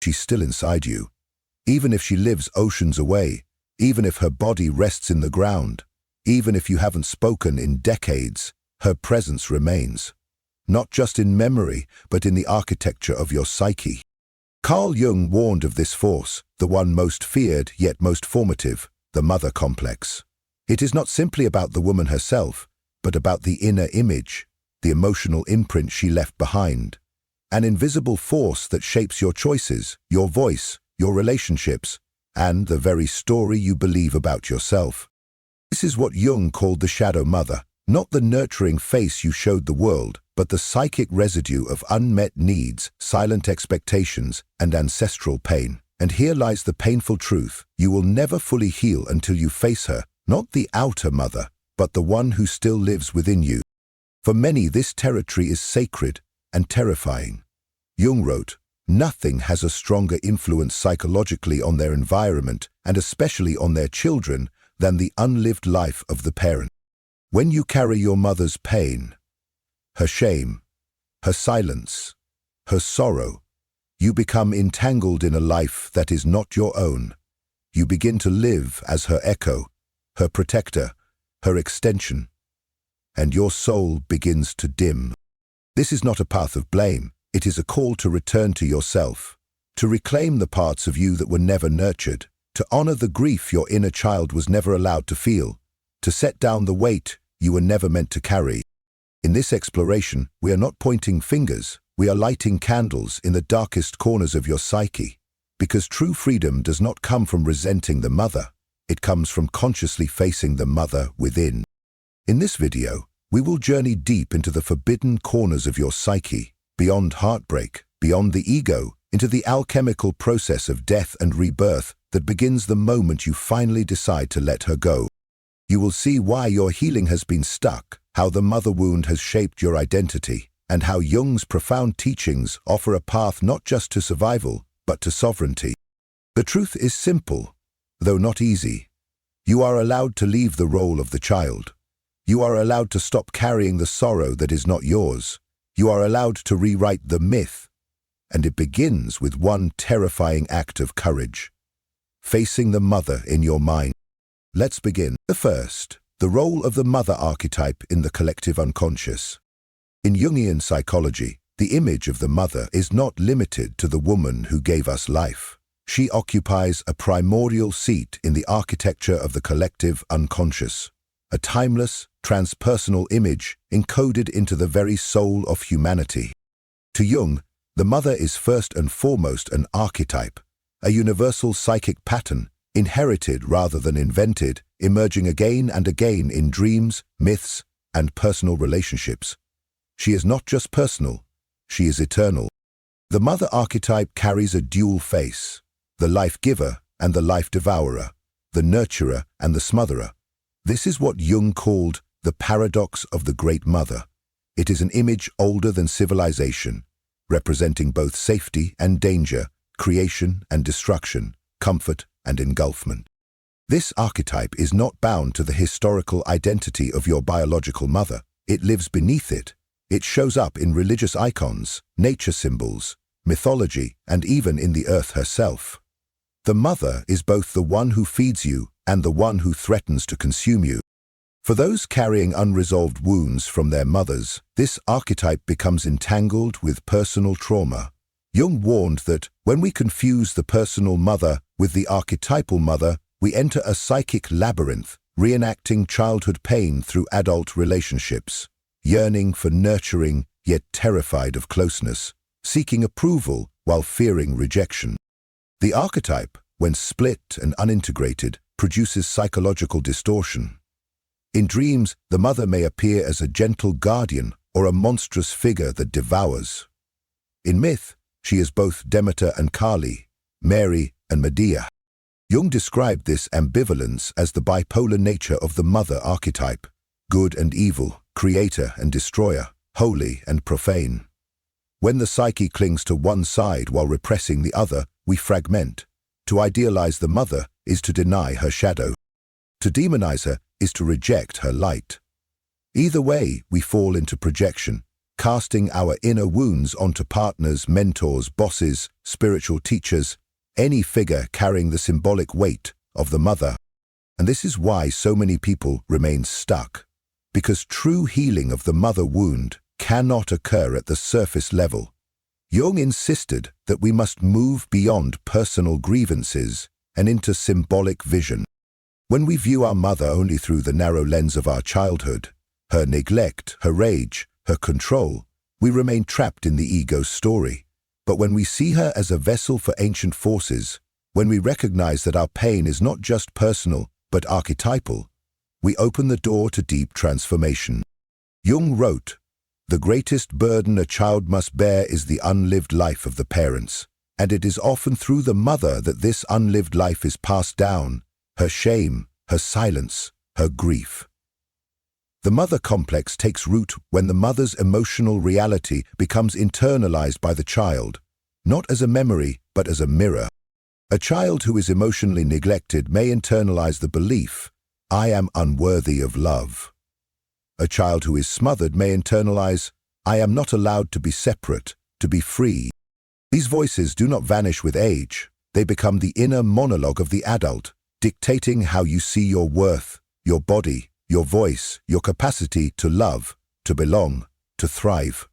She's still inside you. Even if she lives oceans away, even if her body rests in the ground, even if you haven't spoken in decades, her presence remains. Not just in memory, but in the architecture of your psyche. Carl Jung warned of this force, the one most feared yet most formative, the mother complex. It is not simply about the woman herself, but about the inner image, the emotional imprint she left behind. An invisible force that shapes your choices, your voice, your relationships, and the very story you believe about yourself. This is what Jung called the shadow mother, not the nurturing face you showed the world, but the psychic residue of unmet needs, silent expectations, and ancestral pain. And here lies the painful truth: you will never fully heal until you face her, not the outer mother, but the one who still lives within you. For many, this territory is sacred and terrifying. Jung wrote, "Nothing has a stronger influence psychologically on their environment, and especially on their children, than the unlived life of the parent." When you carry your mother's pain, her shame, her silence, her sorrow, you become entangled in a life that is not your own. You begin to live as her echo, her protector, her extension, and your soul begins to dim. This is not a path of blame. It is a call to return to yourself, to reclaim the parts of you that were never nurtured, to honor the grief your inner child was never allowed to feel, to set down the weight you were never meant to carry. In this exploration, we are not pointing fingers, we are lighting candles in the darkest corners of your psyche, because true freedom does not come from resenting the mother, it comes from consciously facing the mother within. In this video, we will journey deep into the forbidden corners of your psyche, beyond heartbreak, beyond the ego, into the alchemical process of death and rebirth that begins the moment you finally decide to let her go. You will see why your healing has been stuck, how the mother wound has shaped your identity, and how Jung's profound teachings offer a path not just to survival, but to sovereignty. The truth is simple, though not easy. You are allowed to leave the role of the child. You are allowed to stop carrying the sorrow that is not yours. You are allowed to rewrite the myth, and it begins with one terrifying act of courage: facing the mother in your mind. Let's begin. The first, the role of the mother archetype in the collective unconscious. In Jungian psychology, the image of the mother is not limited to the woman who gave us life. She occupies a primordial seat in the architecture of the collective unconscious, a timeless, transpersonal image encoded into the very soul of humanity. To Jung, the mother is first and foremost an archetype, a universal psychic pattern, inherited rather than invented, emerging again and again in dreams, myths, and personal relationships. She is not just personal, she is eternal. The mother archetype carries a dual face: the life-giver and the life-devourer, the nurturer and the smotherer. This is what Jung called the paradox of the Great Mother. It is an image older than civilization, representing both safety and danger, creation and destruction, comfort and engulfment. This archetype is not bound to the historical identity of your biological mother. It lives beneath it. It shows up in religious icons, nature symbols, mythology, and even in the earth herself. The mother is both the one who feeds you and the one who threatens to consume you. For those carrying unresolved wounds from their mothers, this archetype becomes entangled with personal trauma. Jung warned that when we confuse the personal mother with the archetypal mother, we enter a psychic labyrinth, reenacting childhood pain through adult relationships, yearning for nurturing yet terrified of closeness, seeking approval while fearing rejection. The archetype, when split and unintegrated, produces psychological distortion. In dreams, the mother may appear as a gentle guardian or a monstrous figure that devours. In myth, she is both Demeter and Kali, Mary and Medea. Jung described this ambivalence as the bipolar nature of the mother archetype: good and evil, creator and destroyer, holy and profane. When the psyche clings to one side while repressing the other, we fragment. To idealize the mother is to deny her shadow. To demonize her is to reject her light. Either way, we fall into projection, casting our inner wounds onto partners, mentors, bosses, spiritual teachers, any figure carrying the symbolic weight of the mother. And this is why so many people remain stuck, because true healing of the mother wound cannot occur at the surface level. Jung insisted that we must move beyond personal grievances and into symbolic vision. When we view our mother only through the narrow lens of our childhood, her neglect, her rage, her control, we remain trapped in the ego's story. But when we see her as a vessel for ancient forces, when we recognize that our pain is not just personal but archetypal, we open the door to deep transformation. Jung wrote, "The greatest burden a child must bear is the unlived life of the parents, and it is often through the mother that this unlived life is passed down, her shame, her silence, her grief." The mother complex takes root when the mother's emotional reality becomes internalized by the child, not as a memory but as a mirror. A child who is emotionally neglected may internalize the belief, "I am unworthy of love." A child who is smothered may internalize, "I am not allowed to be separate, to be free." These voices do not vanish with age. They become the inner monologue of the adult, dictating how you see your worth, your body, your voice, your capacity to love, to belong, to thrive.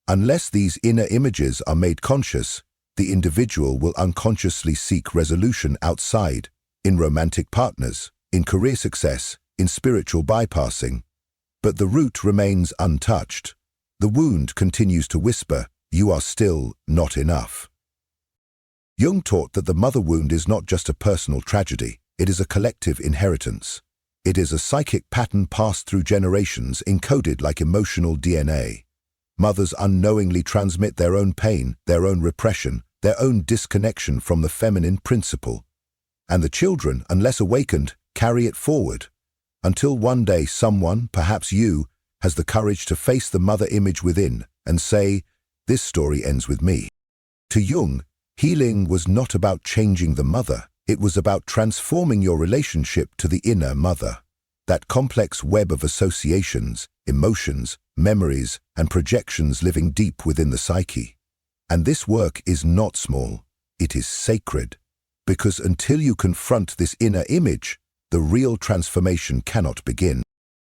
Unless these inner images are made conscious, the individual will unconsciously seek resolution outside, in romantic partners, in career success, in spiritual bypassing. But the root remains untouched. The wound continues to whisper, "You are still not enough." Jung taught that the mother wound is not just a personal tragedy, it is a collective inheritance. It is a psychic pattern passed through generations, encoded like emotional DNA. Mothers unknowingly transmit their own pain, their own repression, their own disconnection from the feminine principle. And the children, unless awakened, carry it forward, until one day someone, perhaps you, has the courage to face the mother image within and say, "This story ends with me." To Jung, healing was not about changing the mother, it was about transforming your relationship to the inner mother. That complex web of associations, emotions, memories, and projections living deep within the psyche. And this work is not small, it is sacred, because until you confront this inner image, the real transformation cannot begin.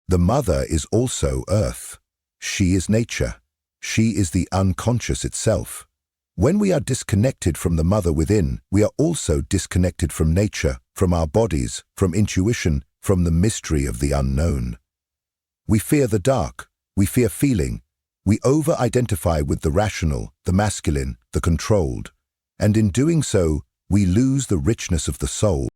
The mother is also earth. She is nature. She is the unconscious itself. When we are disconnected from the mother within, we are also disconnected from nature, from our bodies, from intuition, from the mystery of the unknown. We fear the dark. We fear feeling. We over-identify with the rational, the masculine, the controlled. And in doing so, we lose the richness of the soul.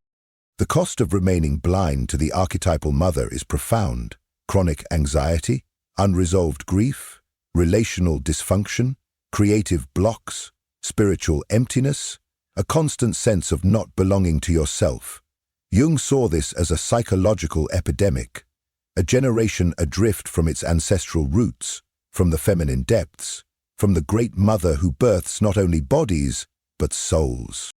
The cost of remaining blind to the archetypal mother is profound. Chronic anxiety, unresolved grief, relational dysfunction, creative blocks, spiritual emptiness, a constant sense of not belonging to yourself. Jung saw this as a psychological epidemic, a generation adrift from its ancestral roots, from the feminine depths, from the great mother who births not only bodies, but souls.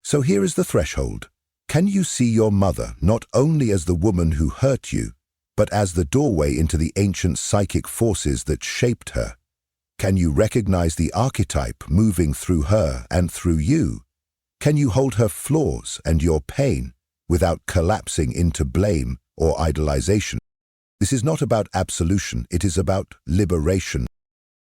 So here is the threshold. Can you see your mother not only as the woman who hurt you, but as the doorway into the ancient psychic forces that shaped her? Can you recognize the archetype moving through her and through you? Can you hold her flaws and your pain without collapsing into blame or idolization? This is not about absolution, it is about liberation.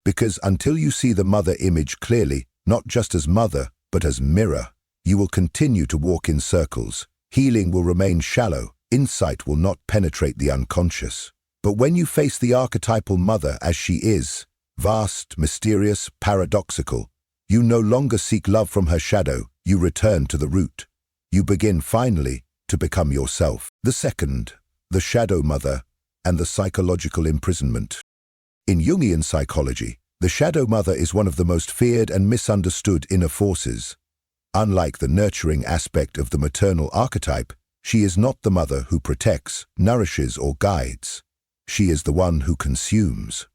Because until you see the mother image clearly, not just as mother, but as mirror, you will continue to walk in circles. Healing will remain shallow, insight will not penetrate the unconscious. But when you face the archetypal mother as she is, vast, mysterious, paradoxical, you no longer seek love from her shadow, you return to the root. You begin finally to become yourself. The second, the shadow mother and the psychological imprisonment. In Jungian psychology, the shadow mother is one of the most feared and misunderstood inner forces. Unlike the nurturing aspect of the maternal archetype, she is not the mother who protects, nourishes, or guides. She is the one who consumes.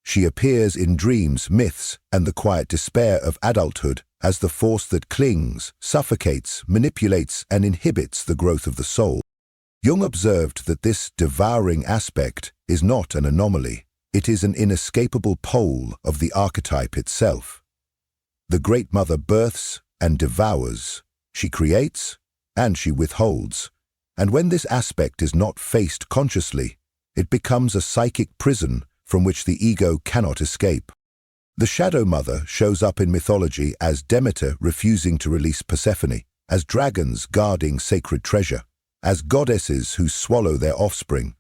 She appears in dreams, myths, and the quiet despair of adulthood as the force that clings, suffocates, manipulates, and inhibits the growth of the soul. Jung observed that this devouring aspect is not an anomaly. It is an inescapable pole of the archetype itself. The Great Mother births and devours. She creates and she withholds. And when this aspect is not faced consciously, it becomes a psychic prison from which the ego cannot escape. The Shadow Mother shows up in mythology as Demeter refusing to release Persephone, as dragons guarding sacred treasure, as goddesses who swallow their offspring.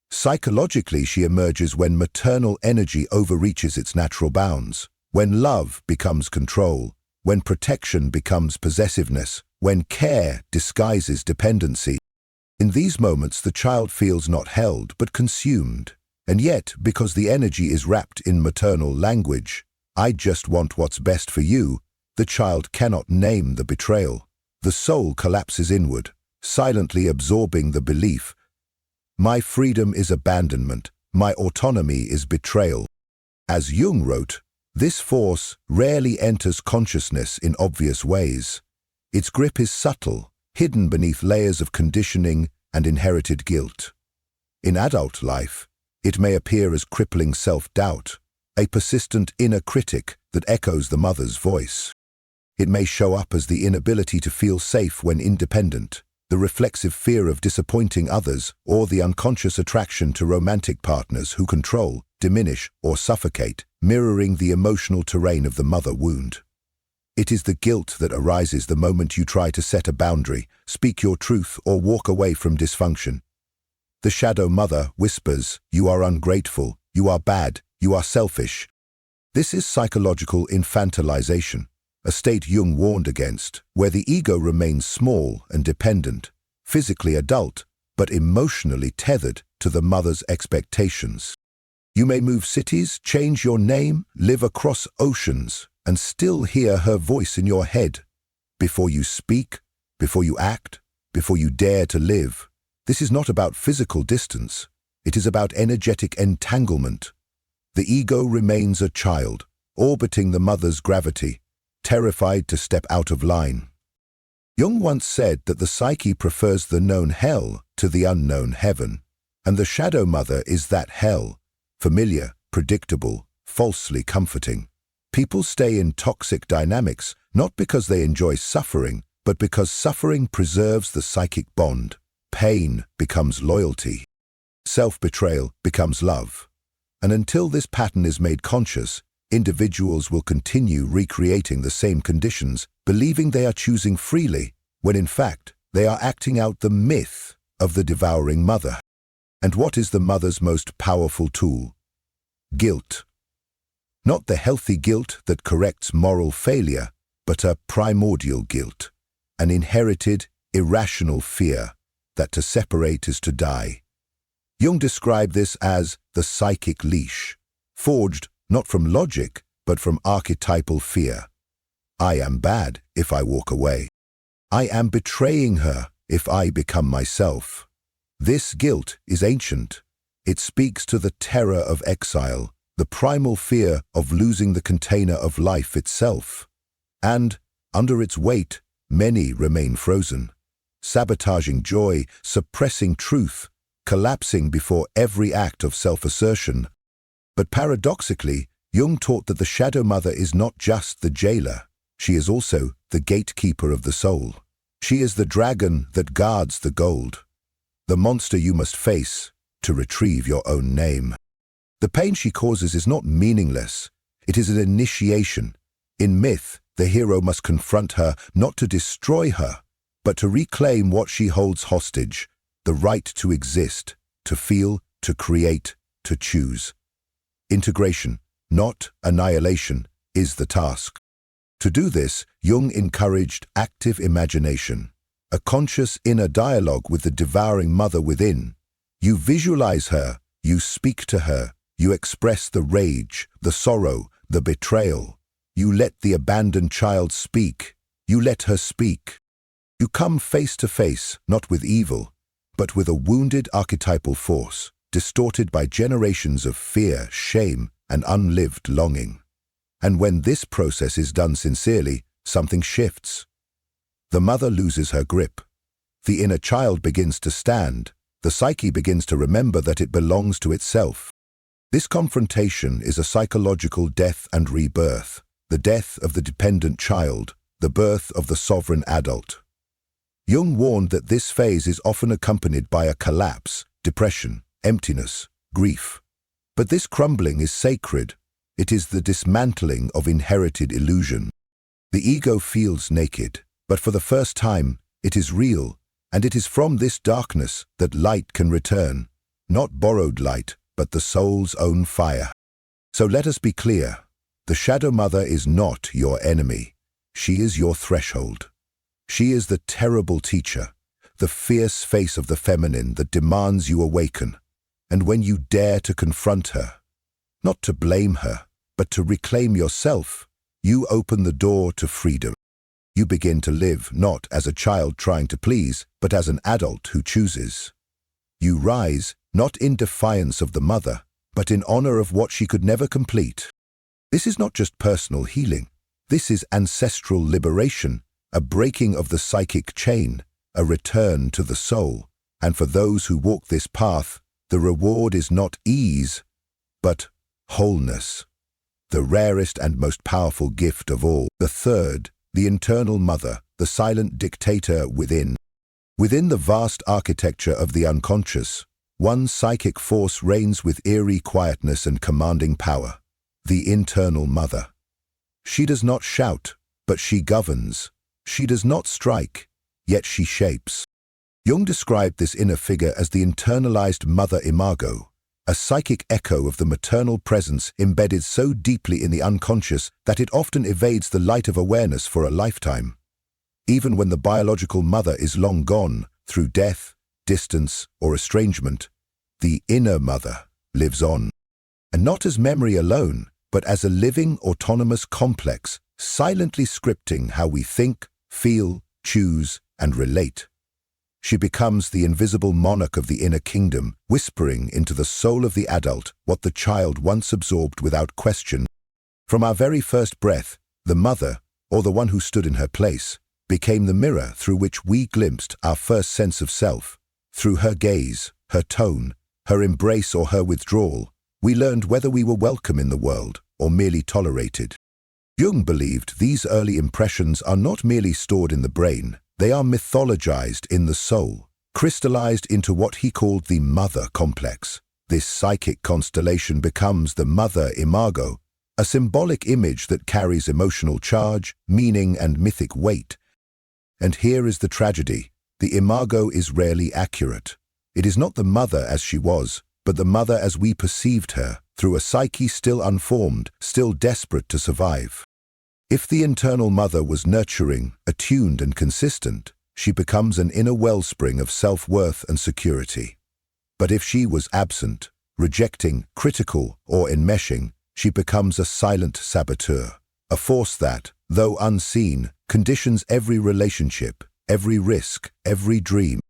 Psychologically, she emerges when maternal energy overreaches its natural bounds, when love becomes control, when protection becomes possessiveness, when care disguises dependency. In these moments, the child feels not held but consumed. And yet, because the energy is wrapped in maternal language, "I just want what's best for you," the child cannot name the betrayal. The soul collapses inward, silently absorbing the belief, "My freedom is abandonment, my autonomy is betrayal." As Jung wrote, this force rarely enters consciousness in obvious ways. Its grip is subtle, hidden beneath layers of conditioning and inherited guilt. In adult life, it may appear as crippling self-doubt, a persistent inner critic that echoes the mother's voice. It may show up as the inability to feel safe when independent, the reflexive fear of disappointing others, or the unconscious attraction to romantic partners who control, diminish, or suffocate, mirroring the emotional terrain of the mother wound. It is the guilt that arises the moment you try to set a boundary, speak your truth, or walk away from dysfunction. The Shadow Mother whispers, "You are ungrateful, you are bad, you are selfish." This is psychological infantilization, a state Jung warned against, where the ego remains small and dependent, physically adult, but emotionally tethered to the mother's expectations. You may move cities, change your name, live across oceans, and still hear her voice in your head. Before you speak, before you act, before you dare to live. This is not about physical distance. It is about energetic entanglement. The ego remains a child, orbiting the mother's gravity, terrified to step out of line. Jung once said that the psyche prefers the known hell to the unknown heaven, and the Shadow Mother is that hell, familiar, predictable, falsely comforting. People stay in toxic dynamics not because they enjoy suffering, but because suffering preserves the psychic bond. Pain becomes loyalty. Self-betrayal becomes love. And until this pattern is made conscious, individuals will continue recreating the same conditions, believing they are choosing freely, when in fact they are acting out the myth of the devouring mother. And what is the mother's most powerful tool? Guilt. Not the healthy guilt that corrects moral failure, but a primordial guilt, an inherited, irrational fear that to separate is to die. Jung described this as the psychic leash, forged not from logic, but from archetypal fear. I am bad if I walk away. I am betraying her if I become myself. This guilt is ancient. It speaks to the terror of exile, the primal fear of losing the container of life itself. And, under its weight, many remain frozen, sabotaging joy, suppressing truth, collapsing before every act of self-assertion. But paradoxically, Jung taught that the Shadow Mother is not just the jailer. She is also the gatekeeper of the soul. She is the dragon that guards the gold, the monster you must face to retrieve your own name. The pain she causes is not meaningless. It is an initiation. In myth, the hero must confront her not to destroy her, but to reclaim what she holds hostage, the right to exist, to feel, to create, to choose. Integration, not annihilation, is the task. To do this, Jung encouraged active imagination, a conscious inner dialogue with the devouring mother within. You visualize her, you speak to her, you express the rage, the sorrow, the betrayal. You let the abandoned child speak, you let her speak. You come face to face, not with evil, but with a wounded archetypal force, distorted by generations of fear, shame, and unlived longing. And when this process is done sincerely, something shifts. The mother loses her grip. The inner child begins to stand. The psyche begins to remember that it belongs to itself. This confrontation is a psychological death and rebirth, the death of the dependent child, the birth of the sovereign adult. Jung warned that this phase is often accompanied by a collapse, depression, emptiness, grief. But this crumbling is sacred. It is the dismantling of inherited illusion. The ego feels naked, but for the first time, it is real, and it is from this darkness that light can return, not borrowed light, but the soul's own fire. So let us be clear, the shadow mother is not your enemy. She is your threshold. She is the terrible teacher, the fierce face of the feminine that demands you awaken. And when you dare to confront her, not to blame her, but to reclaim yourself, you open the door to freedom. You begin to live not as a child trying to please, but as an adult who chooses. You rise, not in defiance of the mother, but in honor of what she could never complete. This is not just personal healing. This is ancestral liberation, a breaking of the psychic chain, a return to the soul. And for those who walk this path, the reward is not ease, but wholeness. The rarest and most powerful gift of all. The third, the internal mother, the silent dictator within. Within the vast architecture of the unconscious, one psychic force reigns with eerie quietness and commanding power. The internal mother. She does not shout, but she governs. She does not strike, yet she shapes. Jung described this inner figure as the internalized mother Imago, a psychic echo of the maternal presence embedded so deeply in the unconscious that it often evades the light of awareness for a lifetime. Even when the biological mother is long gone, through death, distance, or estrangement, the inner mother lives on. And not as memory alone, but as a living, autonomous complex, silently scripting how we think, feel, choose, and relate. She becomes the invisible monarch of the inner kingdom, whispering into the soul of the adult what the child once absorbed without question. From our very first breath, the mother, or the one who stood in her place, became the mirror through which we glimpsed our first sense of self. Through her gaze, her tone, her embrace or her withdrawal, we learned whether we were welcome in the world or merely tolerated. Jung believed these early impressions are not merely stored in the brain, they are mythologized in the soul, crystallized into what he called the mother complex. This psychic constellation becomes the mother Imago, a symbolic image that carries emotional charge, meaning, and mythic weight. And here is the tragedy. The Imago is rarely accurate. It is not the mother as she was, but the mother as we perceived her, through a psyche still unformed, still desperate to survive. If the internal mother was nurturing, attuned, and consistent, she becomes an inner wellspring of self-worth and security. But if she was absent, rejecting, critical, or enmeshing, she becomes a silent saboteur, a force that, though unseen, conditions every relationship, every risk, every dream.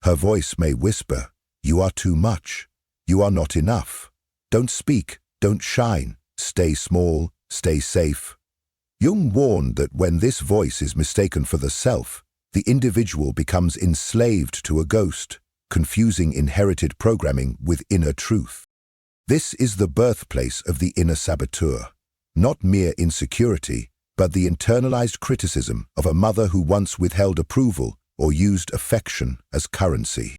Her voice may whisper, "You are too much. You are not enough. Don't speak, don't shine, stay small, stay safe." Jung warned that when this voice is mistaken for the self, the individual becomes enslaved to a ghost, confusing inherited programming with inner truth. This is the birthplace of the inner saboteur, not mere insecurity, but the internalized criticism of a mother who once withheld approval or used affection as currency.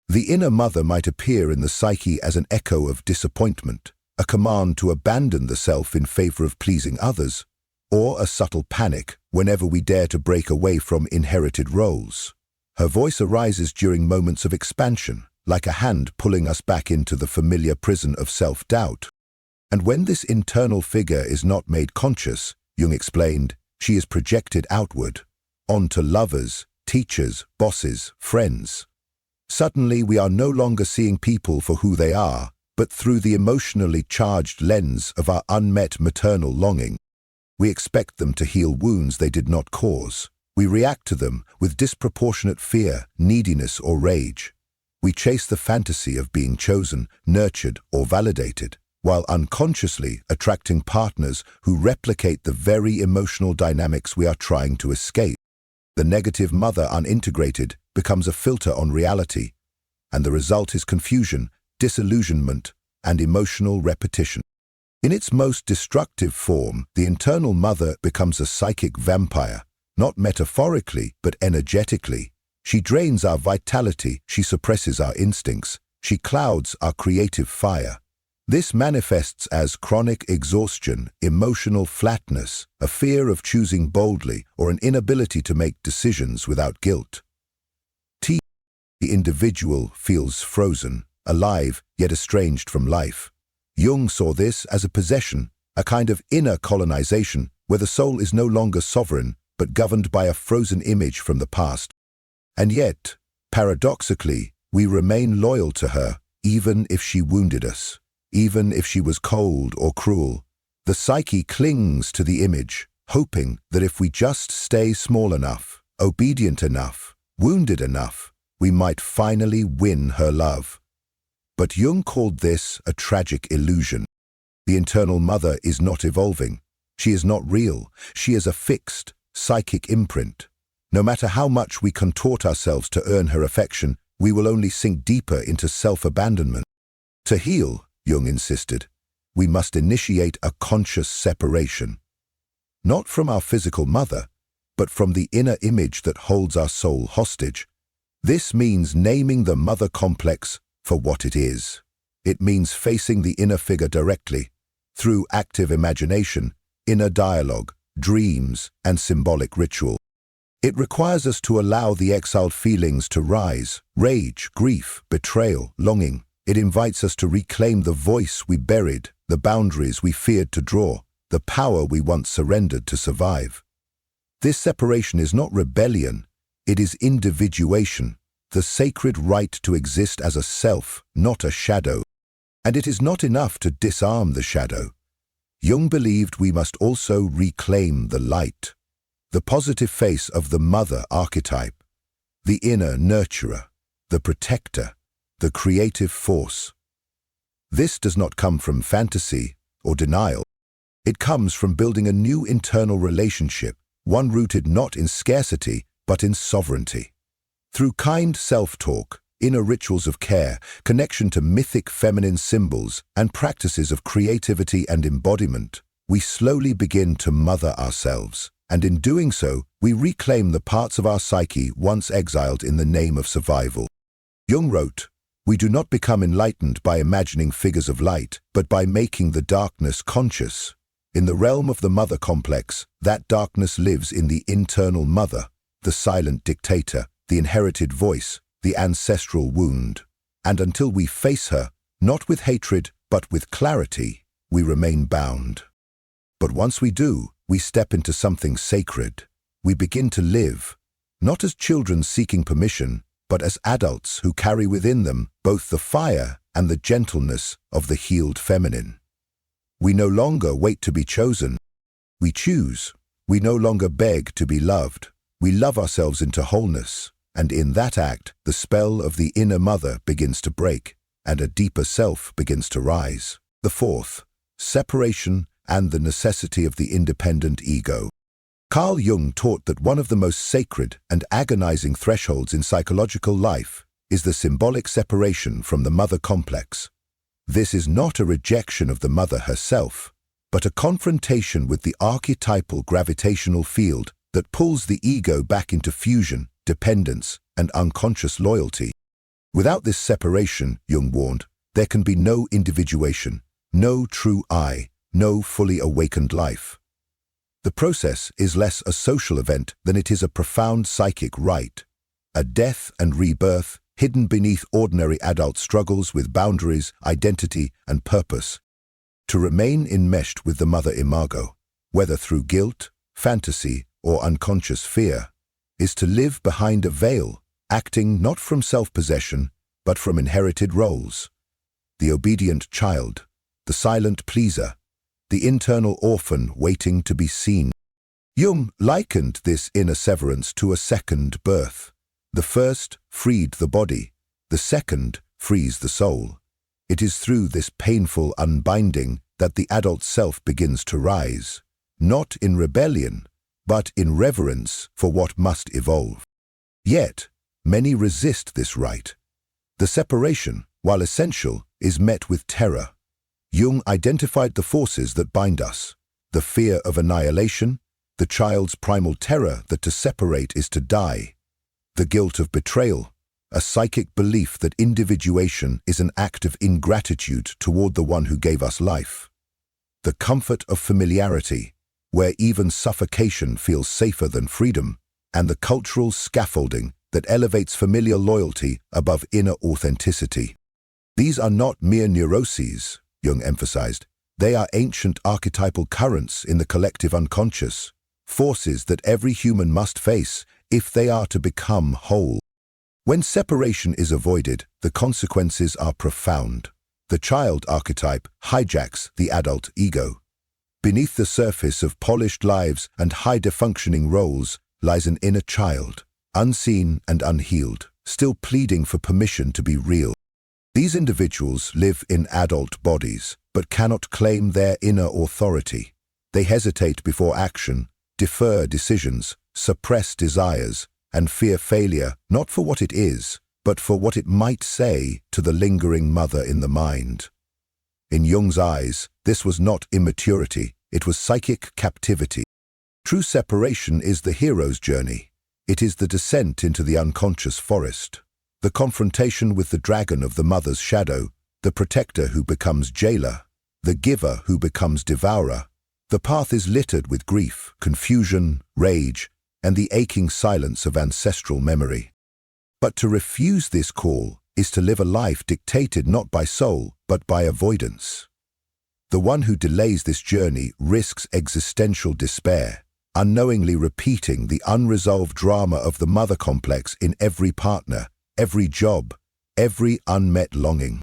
The inner mother might appear in the psyche as an echo of disappointment, a command to abandon the self in favor of pleasing others, or a subtle panic whenever we dare to break away from inherited roles. Her voice arises during moments of expansion, like a hand pulling us back into the familiar prison of self-doubt. And when this internal figure is not made conscious, Jung explained, she is projected outward, onto lovers, teachers, bosses, friends. Suddenly we are no longer seeing people for who they are, but through the emotionally charged lens of our unmet maternal longing. We expect them to heal wounds they did not cause. We react to them with disproportionate fear, neediness, or rage. We chase the fantasy of being chosen, nurtured, or validated, while unconsciously attracting partners who replicate the very emotional dynamics we are trying to escape. The negative mother unintegrated becomes a filter on reality, and the result is confusion, disillusionment, and emotional repetition. In its most destructive form, the internal mother becomes a psychic vampire, not metaphorically, but energetically. She drains our vitality, she suppresses our instincts, she clouds our creative fire. This manifests as chronic exhaustion, emotional flatness, a fear of choosing boldly, or an inability to make decisions without guilt. The individual feels frozen, alive, yet estranged from life. Jung saw this as a possession, a kind of inner colonization, where the soul is no longer sovereign, but governed by a frozen image from the past. And yet, paradoxically, we remain loyal to her, even if she wounded us, even if she was cold or cruel. The psyche clings to the image, hoping that if we just stay small enough, obedient enough, wounded enough, we might finally win her love. But Jung called this a tragic illusion. The internal mother is not evolving. She is not real. She is a fixed, psychic imprint. No matter how much we contort ourselves to earn her affection, we will only sink deeper into self-abandonment. To heal, Jung insisted, we must initiate a conscious separation. Not from our physical mother, but from the inner image that holds our soul hostage. This means naming the mother complex for what it is. It means facing the inner figure directly, through active imagination, inner dialogue, dreams, and symbolic ritual. It requires us to allow the exiled feelings to rise: rage, grief, betrayal, longing. It invites us to reclaim the voice we buried, the boundaries we feared to draw, the power we once surrendered to survive. This separation is not rebellion, it is individuation, the sacred right to exist as a self, not a shadow. And it is not enough to disarm the shadow. Jung believed we must also reclaim the light, the positive face of the mother archetype, the inner nurturer, the protector, the creative force. This does not come from fantasy or denial. It comes from building a new internal relationship, one rooted not in scarcity, but in sovereignty. Through kind self-talk, inner rituals of care, connection to mythic feminine symbols, and practices of creativity and embodiment, we slowly begin to mother ourselves, and in doing so, we reclaim the parts of our psyche once exiled in the name of survival. Jung wrote, "We do not become enlightened by imagining figures of light, but by making the darkness conscious." In the realm of the mother complex, that darkness lives in the internal mother, the silent dictator, the inherited voice, the ancestral wound. And until we face her, not with hatred, but with clarity, we remain bound. But once we do, we step into something sacred. We begin to live, not as children seeking permission, but as adults who carry within them both the fire and the gentleness of the healed feminine. We no longer wait to be chosen. We choose. We no longer beg to be loved. We love ourselves into wholeness. And in that act, the spell of the inner mother begins to break, and a deeper self begins to rise. The fourth, separation and the necessity of the independent ego. Carl Jung taught that one of the most sacred and agonizing thresholds in psychological life is the symbolic separation from the mother complex. This is not a rejection of the mother herself, but a confrontation with the archetypal gravitational field that pulls the ego back into fusion, dependence, and unconscious loyalty. Without this separation, Jung warned, there can be no individuation, no true I, no fully awakened life. The process is less a social event than it is a profound psychic rite, a death and rebirth hidden beneath ordinary adult struggles with boundaries, identity, and purpose. To remain enmeshed with the mother Imago, whether through guilt, fantasy, or unconscious fear, is to live behind a veil, acting not from self-possession, but from inherited roles. The obedient child, the silent pleaser, the internal orphan waiting to be seen. Jung likened this inner severance to a second birth. The first freed the body, the second frees the soul. It is through this painful unbinding that the adult self begins to rise, not in rebellion, but in reverence for what must evolve. Yet, many resist this rite. The separation, while essential, is met with terror. Jung identified the forces that bind us: the fear of annihilation, the child's primal terror that to separate is to die, the guilt of betrayal, a psychic belief that individuation is an act of ingratitude toward the one who gave us life, the comfort of familiarity, where even suffocation feels safer than freedom, and the cultural scaffolding that elevates familial loyalty above inner authenticity. These are not mere neuroses, Jung emphasized. They are ancient archetypal currents in the collective unconscious, forces that every human must face if they are to become whole. When separation is avoided, the consequences are profound. The child archetype hijacks the adult ego. Beneath the surface of polished lives and high-functioning roles lies an inner child, unseen and unhealed, still pleading for permission to be real. These individuals live in adult bodies, but cannot claim their inner authority. They hesitate before action, defer decisions, suppress desires, and fear failure not for what it is, but for what it might say to the lingering mother in the mind. In Jung's eyes, this was not immaturity, it was psychic captivity. True separation is the hero's journey. It is the descent into the unconscious forest, the confrontation with the dragon of the mother's shadow, the protector who becomes jailer, the giver who becomes devourer. The path is littered with grief, confusion, rage, and the aching silence of ancestral memory. But to refuse this call is to live a life dictated not by soul, but by avoidance. The one who delays this journey risks existential despair, unknowingly repeating the unresolved drama of the mother complex in every partner, every job, every unmet longing.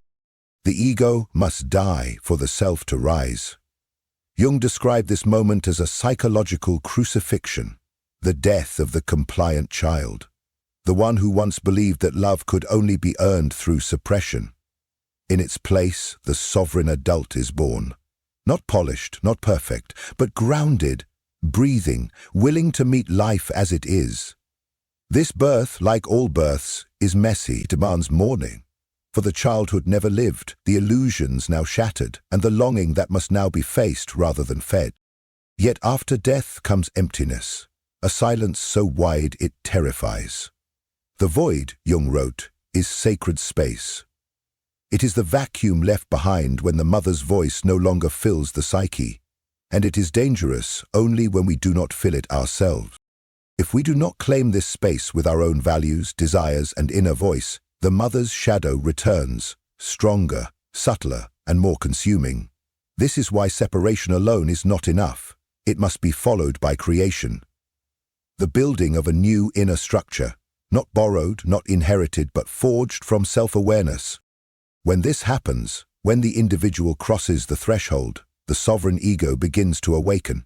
The ego must die for the self to rise. Jung described this moment as a psychological crucifixion, the death of the compliant child, the one who once believed that love could only be earned through suppression. In its place, the sovereign adult is born, not polished, not perfect, but grounded, breathing, willing to meet life as it is. This birth, like all births, is messy, demands mourning. For the childhood never lived, the illusions now shattered, and the longing that must now be faced rather than fed. Yet after death comes emptiness, a silence so wide it terrifies. The void, Jung wrote, is sacred space. It is the vacuum left behind when the mother's voice no longer fills the psyche, and it is dangerous only when we do not fill it ourselves. If we do not claim this space with our own values, desires, and inner voice, the mother's shadow returns, stronger, subtler, and more consuming. This is why separation alone is not enough. It must be followed by creation. The building of a new inner structure, not borrowed, not inherited, but forged from self-awareness. When this happens, when the individual crosses the threshold, the sovereign ego begins to awaken.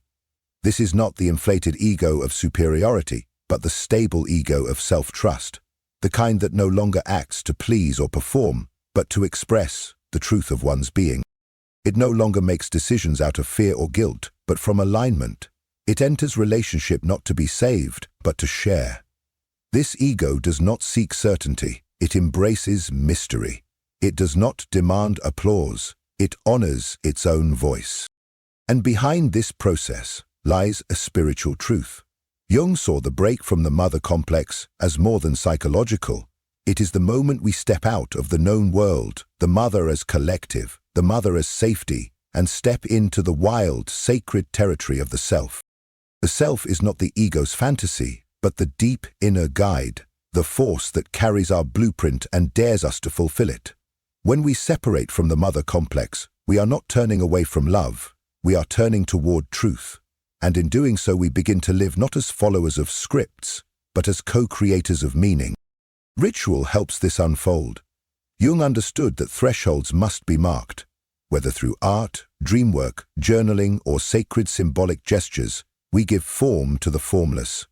This is not the inflated ego of superiority, but the stable ego of self-trust, the kind that no longer acts to please or perform, but to express the truth of one's being. It no longer makes decisions out of fear or guilt, but from alignment. It enters relationship not to be saved, but to share. This ego does not seek certainty, it embraces mystery. It does not demand applause, it honors its own voice. And behind this process lies a spiritual truth. Jung saw the break from the mother complex as more than psychological. It is the moment we step out of the known world, the mother as collective, the mother as safety, and step into the wild, sacred territory of the self. The self is not the ego's fantasy, but the deep inner guide, the force that carries our blueprint and dares us to fulfill it. When we separate from the mother complex, we are not turning away from love, we are turning toward truth. And in doing so we begin to live not as followers of scripts, but as co-creators of meaning. Ritual helps this unfold. Jung understood that thresholds must be marked. Whether through art, dreamwork, journaling, or sacred symbolic gestures, we give form to the formless.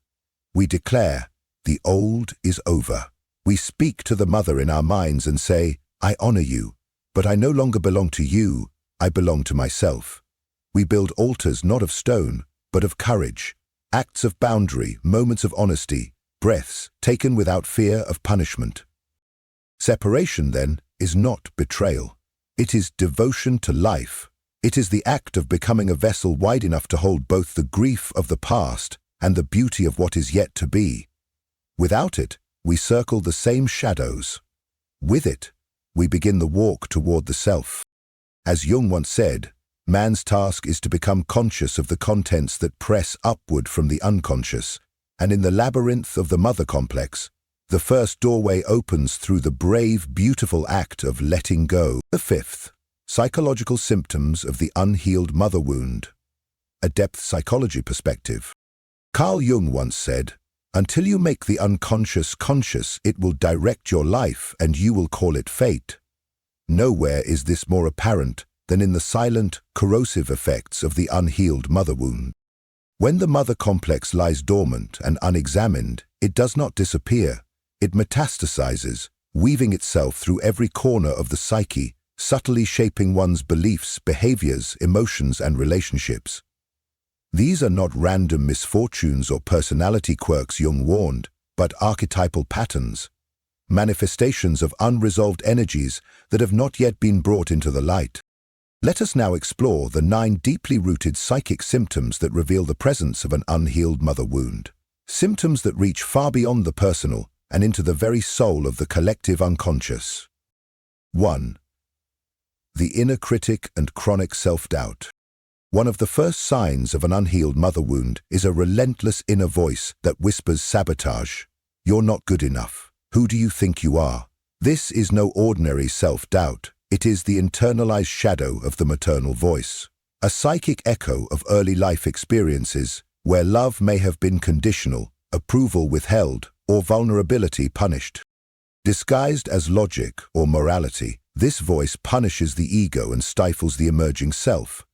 We declare, the old is over. We speak to the mother in our minds and say, I honor you, but I no longer belong to you, I belong to myself. We build altars not of stone, but of courage, acts of boundary, moments of honesty, breaths taken without fear of punishment. Separation, then, is not betrayal. It is devotion to life. It is the act of becoming a vessel wide enough to hold both the grief of the past and the beauty of what is yet to be. Without it, we circle the same shadows. With it, we begin the walk toward the self. As Jung once said, man's task is to become conscious of the contents that press upward from the unconscious, and in the labyrinth of the mother complex, the first doorway opens through the brave, beautiful act of letting go. The fifth, psychological symptoms of the unhealed mother wound. A depth psychology perspective. Carl Jung once said, "Until you make the unconscious conscious, it will direct your life and you will call it fate." Nowhere is this more apparent than in the silent, corrosive effects of the unhealed mother wound. When the mother complex lies dormant and unexamined, it does not disappear. It metastasizes, weaving itself through every corner of the psyche, subtly shaping one's beliefs, behaviors, emotions, and relationships. These are not random misfortunes or personality quirks, Jung warned, but archetypal patterns, manifestations of unresolved energies that have not yet been brought into the light. Let us now explore the 9 deeply rooted psychic symptoms that reveal the presence of an unhealed mother wound. Symptoms that reach far beyond the personal and into the very soul of the collective unconscious. 1. The inner critic and chronic self-doubt. One of the first signs of an unhealed mother wound is a relentless inner voice that whispers sabotage. You're not good enough. Who do you think you are? This is no ordinary self-doubt. It is the internalized shadow of the maternal voice, a psychic echo of early life experiences where love may have been conditional, approval withheld, or vulnerability punished. Disguised as logic or morality, this voice punishes the ego and stifles the emerging self.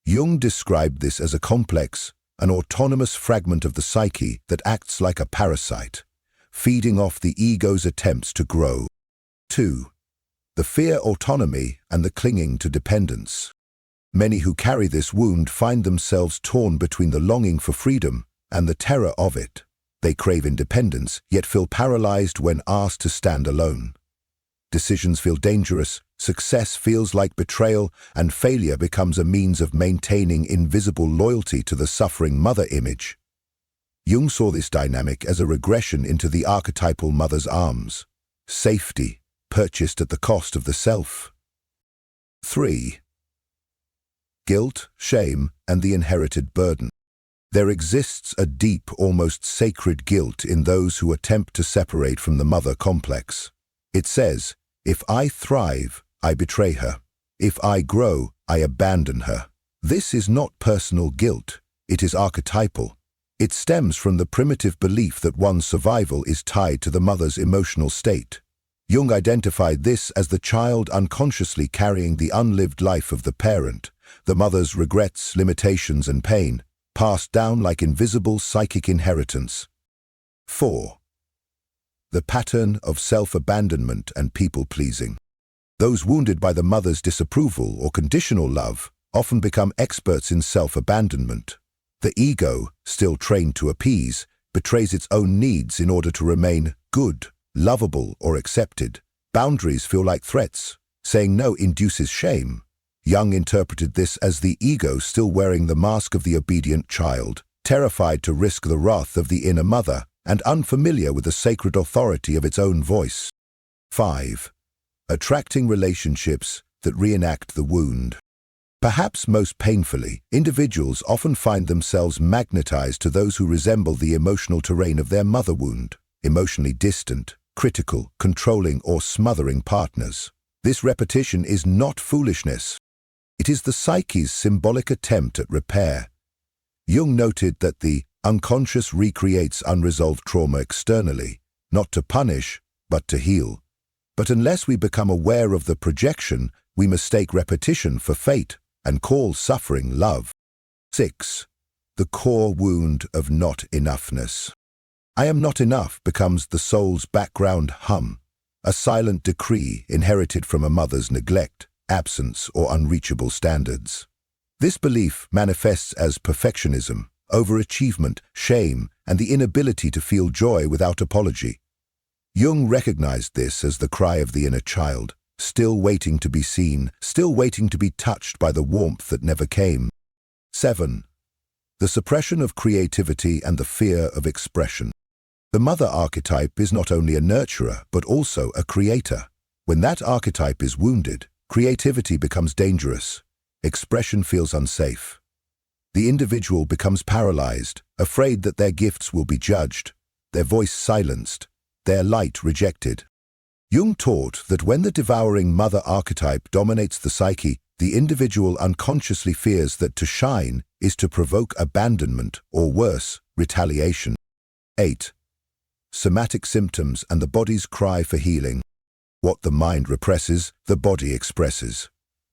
Jung described this as a complex, an autonomous fragment of the psyche that acts like a parasite, feeding off the ego's attempts to grow. 2. The fear autonomy and the clinging to dependence. Many who carry this wound find themselves torn between the longing for freedom and the terror of it. They crave independence, yet feel paralyzed when asked to stand alone. Decisions feel dangerous, success feels like betrayal, and failure becomes a means of maintaining invisible loyalty to the suffering mother image. Jung saw this dynamic as a regression into the archetypal mother's arms, safety purchased at the cost of the self. 3. Guilt, shame, and the inherited burden. There exists a deep, almost sacred guilt in those who attempt to separate from the mother complex. It says, "If I thrive, I betray her. If I grow, I abandon her." This is not personal guilt, it is archetypal. It stems from the primitive belief that one's survival is tied to the mother's emotional state. Jung identified this as the child unconsciously carrying the unlived life of the parent, the mother's regrets, limitations, and pain, passed down like invisible psychic inheritance. 4. The pattern of self-abandonment and people-pleasing. Those wounded by the mother's disapproval or conditional love often become experts in self-abandonment. The ego, still trained to appease, betrays its own needs in order to remain good, lovable, or accepted. Boundaries feel like threats. Saying no induces shame. Jung interpreted this as the ego still wearing the mask of the obedient child, terrified to risk the wrath of the inner mother, and unfamiliar with the sacred authority of its own voice. 5. Attracting relationships that reenact the wound. Perhaps most painfully, individuals often find themselves magnetized to those who resemble the emotional terrain of their mother wound, emotionally distant, critical, controlling, or smothering partners. This repetition is not foolishness. It is the psyche's symbolic attempt at repair. Jung noted that the unconscious recreates unresolved trauma externally, not to punish, but to heal. But unless we become aware of the projection, we mistake repetition for fate and call suffering love. 6. The core wound of not enoughness. I am not enough becomes the soul's background hum, a silent decree inherited from a mother's neglect, absence, or unreachable standards. This belief manifests as perfectionism, overachievement, shame, and the inability to feel joy without apology. Jung recognized this as the cry of the inner child, still waiting to be seen, still waiting to be touched by the warmth that never came. 7. The suppression of creativity and the fear of expression. The mother archetype is not only a nurturer, but also a creator. When that archetype is wounded, creativity becomes dangerous. Expression feels unsafe. The individual becomes paralyzed, afraid that their gifts will be judged, their voice silenced, their light rejected. Jung taught that when the devouring mother archetype dominates the psyche, the individual unconsciously fears that to shine is to provoke abandonment or worse, retaliation. 8. Somatic symptoms and the body's cry for healing. What the mind represses, the body expresses.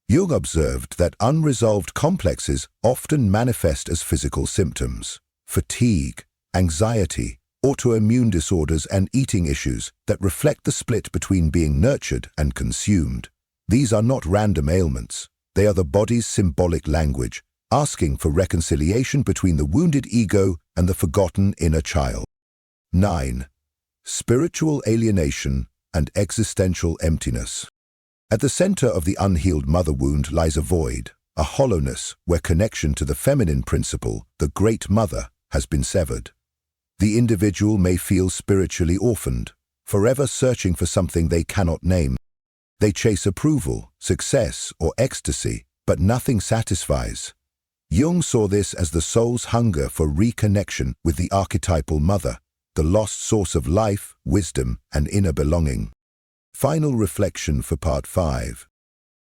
Jung observed that unresolved complexes often manifest as physical symptoms: fatigue, anxiety, autoimmune disorders, and eating issues that reflect the split between being nurtured and consumed. These are not random ailments. They are the body's symbolic language, asking for reconciliation between the wounded ego and the forgotten inner child. 9. Spiritual alienation and existential emptiness. At the center of the unhealed mother wound lies a void, a hollowness where connection to the feminine principle, the Great Mother, has been severed. The individual may feel spiritually orphaned, forever searching for something they cannot name. They chase approval, success, or ecstasy, but nothing satisfies. Jung saw this as the soul's hunger for reconnection with the archetypal mother, the lost source of life, wisdom, and inner belonging. Final reflection for Part 5.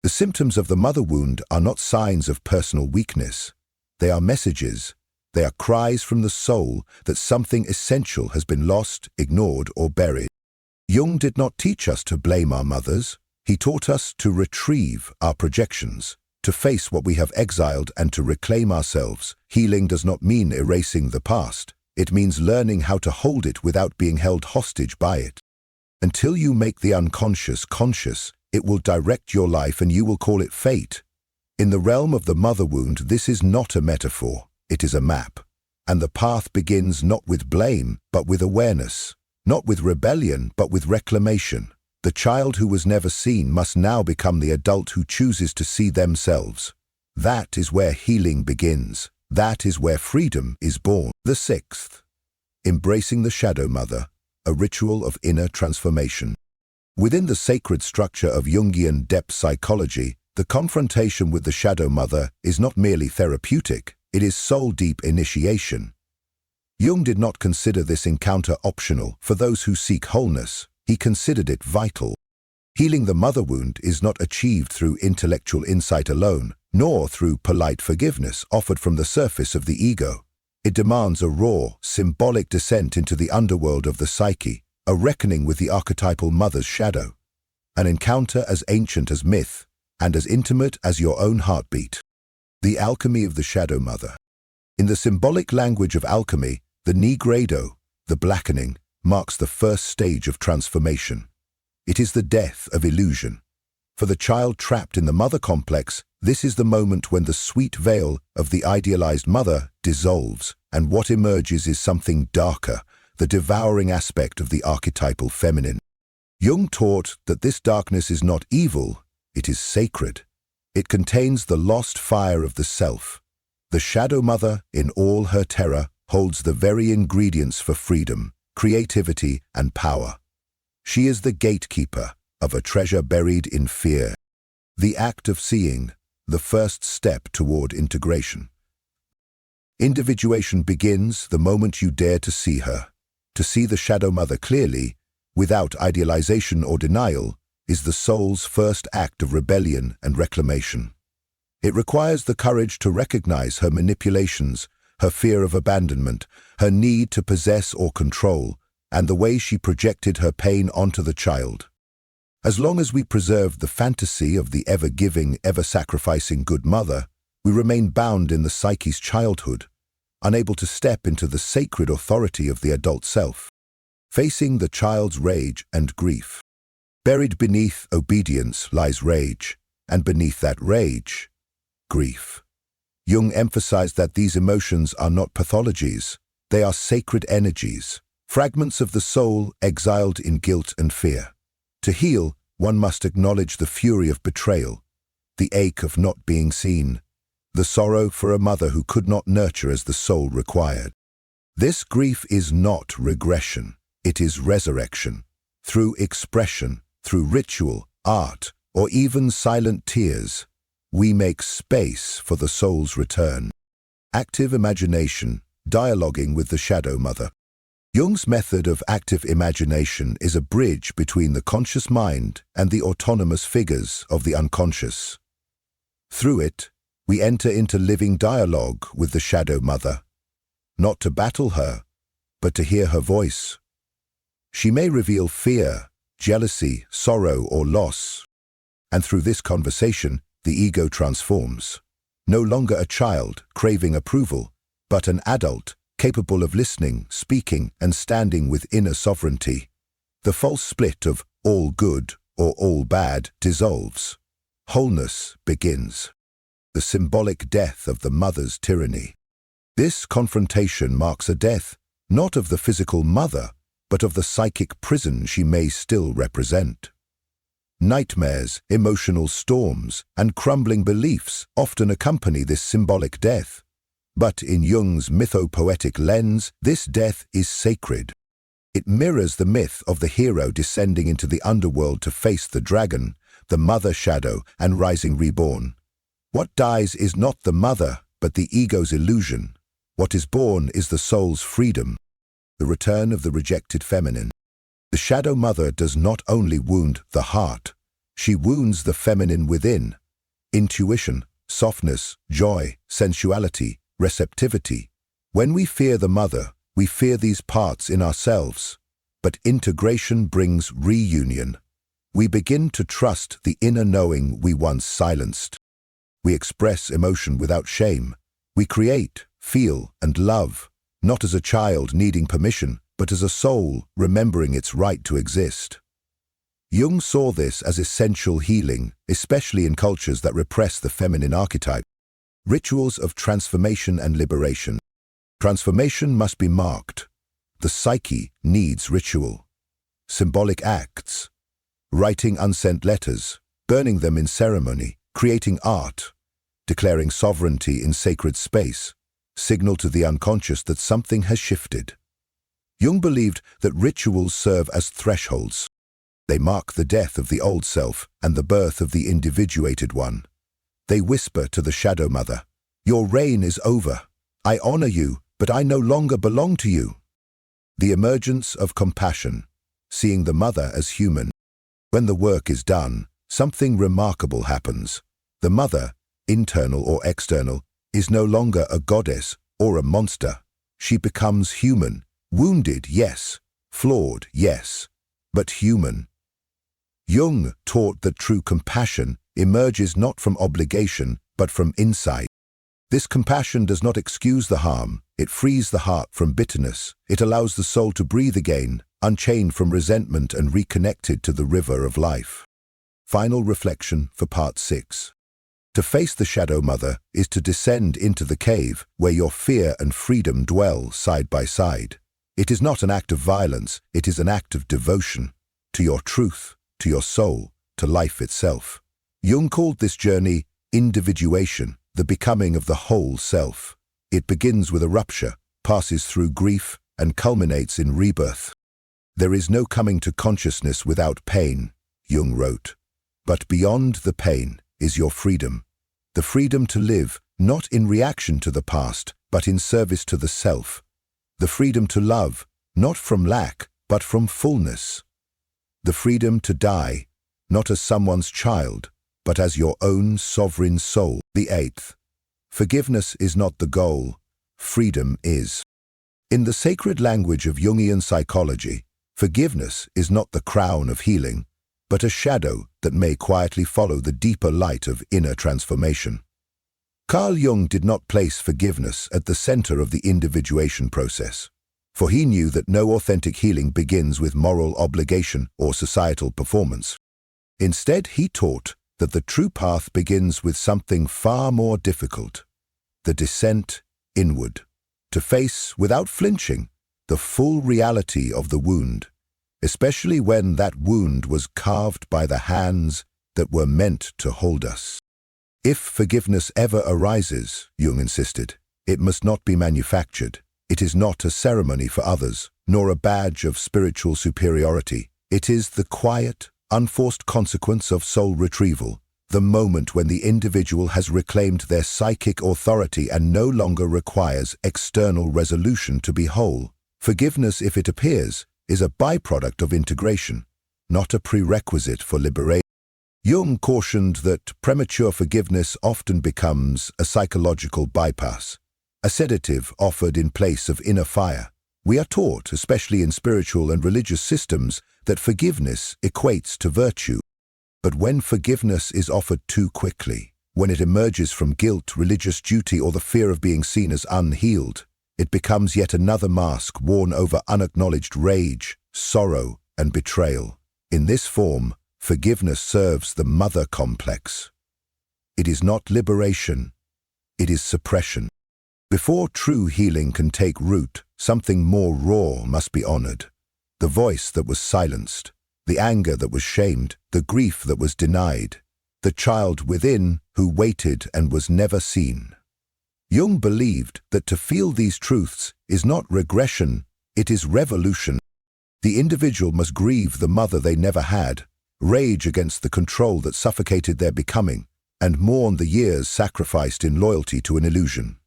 The symptoms of the mother wound are not signs of personal weakness. They are messages. They are cries from the soul that something essential has been lost, ignored, or buried. Jung did not teach us to blame our mothers. He taught us to retrieve our projections, to face what we have exiled, and to reclaim ourselves. Healing does not mean erasing the past. It means learning how to hold it without being held hostage by it. Until you make the unconscious conscious, it will direct your life and you will call it fate. In the realm of the mother wound, this is not a metaphor, it is a map. And the path begins not with blame, but with awareness. Not with rebellion, but with reclamation. The child who was never seen must now become the adult who chooses to see themselves. That is where healing begins. That is where freedom is born. The 6th. Embracing the shadow mother, a ritual of inner transformation. Within the sacred structure of Jungian depth psychology, the confrontation with the shadow mother is not merely therapeutic, it is soul-deep initiation. Jung did not consider this encounter optional for those who seek wholeness. He considered it vital. Healing the mother wound is not achieved through intellectual insight alone, nor through polite forgiveness offered from the surface of the ego. It demands a raw, symbolic descent into the underworld of the psyche, a reckoning with the archetypal mother's shadow, an encounter as ancient as myth and as intimate as your own heartbeat. The alchemy of the shadow mother. In the symbolic language of alchemy, the nigredo, the blackening, marks the first stage of transformation. It is the death of illusion. For the child trapped in the mother complex, this is the moment when the sweet veil of the idealized mother dissolves, and what emerges is something darker, the devouring aspect of the archetypal feminine. Jung taught that this darkness is not evil, it is sacred. It contains the lost fire of the self. The shadow mother, in all her terror, holds the very ingredients for freedom, creativity, and power. She is the gatekeeper of a treasure buried in fear. The act of seeing, the first step toward integration. Individuation begins the moment you dare to see her. To see the shadow mother clearly, without idealization or denial, is the soul's first act of rebellion and reclamation. It requires the courage to recognize her manipulations, her fear of abandonment, her need to possess or control, and the way she projected her pain onto the child. As long as we preserve the fantasy of the ever-giving, ever-sacrificing good mother, we remain bound in the psyche's childhood, unable to step into the sacred authority of the adult self, facing the child's rage and grief. Buried beneath obedience lies rage, and beneath that rage, grief. Jung emphasized that these emotions are not pathologies, they are sacred energies, fragments of the soul exiled in guilt and fear. To heal, one must acknowledge the fury of betrayal, the ache of not being seen, the sorrow for a mother who could not nurture as the soul required. This grief is not regression, it is resurrection. Through expression, through ritual, art, or even silent tears, we make space for the soul's return. Active imagination, dialoguing with the shadow mother. Jung's method of active imagination is a bridge between the conscious mind and the autonomous figures of the unconscious. Through it, we enter into living dialogue with the shadow mother, not to battle her, but to hear her voice. She may reveal fear, jealousy, sorrow, or loss, and through this conversation, the ego transforms. No longer a child craving approval, but an adult capable of listening, speaking, and standing with inner sovereignty. The false split of all good or all bad dissolves. Wholeness begins. The symbolic death of the mother's tyranny. This confrontation marks a death, not of the physical mother, but of the psychic prison she may still represent. Nightmares, emotional storms, and crumbling beliefs often accompany this symbolic death. But in Jung's mythopoetic lens, this death is sacred. It mirrors the myth of the hero descending into the underworld to face the dragon, the mother shadow, and rising reborn. What dies is not the mother, but the ego's illusion. What is born is the soul's freedom, the return of the rejected feminine. The shadow mother does not only wound the heart, she wounds the feminine within. Intuition, softness, joy, sensuality, receptivity. When we fear the mother, we fear these parts in ourselves. But integration brings reunion. We begin to trust the inner knowing we once silenced. We express emotion without shame. We create, feel, and love, not as a child needing permission, but as a soul remembering its right to exist. Jung saw this as essential healing, especially in cultures that repress the feminine archetype. Rituals of transformation and liberation. Transformation must be marked. The psyche needs ritual. Symbolic acts. Writing unsent letters, burning them in ceremony, creating art, declaring sovereignty in sacred space, signal to the unconscious that something has shifted. Jung believed that rituals serve as thresholds. They mark the death of the old self and the birth of the individuated one. They whisper to the shadow mother, "Your reign is over. I honor you, but I no longer belong to you." The emergence of compassion, seeing the mother as human. When the work is done, something remarkable happens. The mother, internal or external, is no longer a goddess or a monster. She becomes human, wounded, yes, flawed, yes, but human. Jung taught that true compassion emerges not from obligation, but from insight. This compassion does not excuse the harm, it frees the heart from bitterness. It allows the soul to breathe again, unchained from resentment and reconnected to the river of life. Final reflection for part 6. To face the shadow mother is to descend into the cave where your fear and freedom dwell side by side. It is not an act of violence, it is an act of devotion to your truth, to your soul, to life itself. Jung called this journey individuation, the becoming of the whole self. It begins with a rupture, passes through grief, and culminates in rebirth. There is no coming to consciousness without pain, Jung wrote. But beyond the pain is your freedom. The freedom to live, not in reaction to the past, but in service to the self. The freedom to love, not from lack, but from fullness. The freedom to die, not as someone's child, but as your own sovereign soul. The 8th. Forgiveness is not the goal, freedom is. In the sacred language of Jungian psychology, forgiveness is not the crown of healing, but a shadow that may quietly follow the deeper light of inner transformation. Carl Jung did not place forgiveness at the center of the individuation process, for he knew that no authentic healing begins with moral obligation or societal performance. Instead, he taught that the true path begins with something far more difficult, the descent inward, to face, without flinching, the full reality of the wound. especially when that wound was carved by the hands that were meant to hold us. If forgiveness ever arises, Jung insisted, it must not be manufactured. It is not a ceremony for others, nor a badge of spiritual superiority. It is the quiet, unforced consequence of soul retrieval, the moment when the individual has reclaimed their psychic authority and no longer requires external resolution to be whole. Forgiveness, if it appears, is a byproduct of integration, not a prerequisite for liberation. Jung cautioned that premature forgiveness often becomes a psychological bypass, a sedative offered in place of inner fire. We are taught, especially in spiritual and religious systems, that forgiveness equates to virtue. But when forgiveness is offered too quickly, when it emerges from guilt, religious duty, or the fear of being seen as unhealed, it becomes yet another mask worn over unacknowledged rage, sorrow, and betrayal. In this form, forgiveness serves the mother complex. It is not liberation, it is suppression. Before true healing can take root, something more raw must be honored. The voice that was silenced, the anger that was shamed, the grief that was denied, the child within who waited and was never seen. Jung believed that to feel these truths is not regression, it is revolution. The individual must grieve the mother they never had, rage against the control that suffocated their becoming, and mourn the years sacrificed in loyalty to an illusion.